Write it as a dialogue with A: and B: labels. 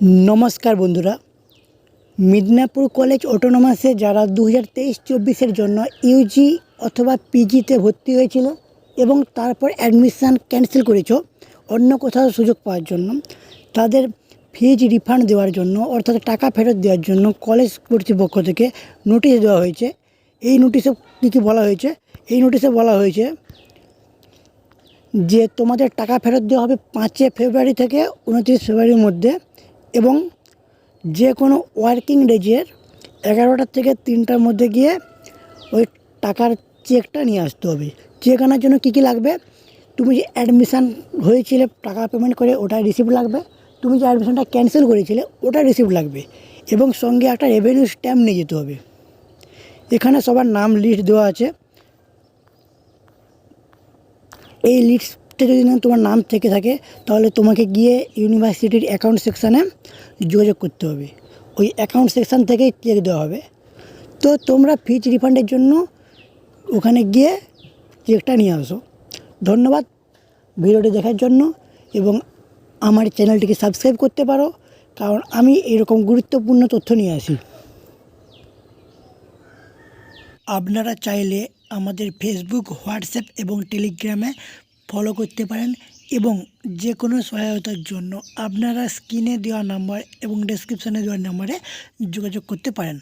A: नमस्कार बंधुरा Midnapore college अटोनमासे Zara 2023-24 जन्य इउजी अथवा पिजिते भर्ती हয়েছিল এবং তারপর অ্যাডমিশন ক্যান্সেল করেছো অন্য কোথাও সুযোগ পাওয়ার জন্য তাদের ফিজ রিফান্ড দেওয়ার জন্য অর্থাৎ টাকা ফেরত দেওয়ার জন্য কলেজ কর্তৃপক্ষ থেকে নোটিশ দেওয়া হয়েছে। এই নোটিশে কী বলা হয়েছে? এই নোটিশে বলা হয়েছে যে তোমাদের টাকা ফেরত দেওয়া হবে 5 ফেব্রুয়ারি থেকে 29 ফেব্রুয়ারির মধ্যে এবং যে কোনো ওয়ার্কিং ডেজের 11টা থেকে 3টার মধ্যে গিয়ে ওই টাকার চেকটা নিয়ে আসতে হবে। চেক আনার জন্য কী লাগবে? তুমি যে অ্যাডমিশান হয়েছিলে টাকা পেমেন্ট করে ওটা রিসিপ্ট লাগবে, তুমি যে অ্যাডমিশানটা ক্যান্সেল করেছিলে ওটা রিসিপ্ট লাগবে এবং সঙ্গে একটা রেভিনিউ স্ট্যাম্প নিয়ে যেতে হবে। এখানে সবার নাম লিস্ট দেওয়া আছে। এই লিস্টে যদি না তোমার নাম থেকে থাকে তাহলে তোমাকে গিয়ে ইউনিভার্সিটির অ্যাকাউন্ট সেকশানে যোগাযোগ করতে হবে। ওই অ্যাকাউন্ট সেকশান থেকেই চেক দেওয়া হবে। তো তোমরা ফিজ রিফান্ডের জন্য ওখানে গিয়ে চেকটা নিয়ে আসো। ধন্যবাদ ভিডিওটি দেখার জন্য এবং আমার চ্যানেলটিকে সাবস্ক্রাইব করতে পারো, কারণ আমি এরকম গুরুত্বপূর্ণ তথ্য নিয়ে আসি। আপনারা চাইলে আমাদের ফেসবুক, হোয়াটসঅ্যাপ এবং টেলিগ্রামে ফলো করতে পারেন এবং যে কোনো সহায়তার জন্য আপনারা স্ক্রিনে দেওয়া নাম্বার এবং ডেসক্রিপশানে দেওয়া নাম্বারে যোগাযোগ করতে পারেন।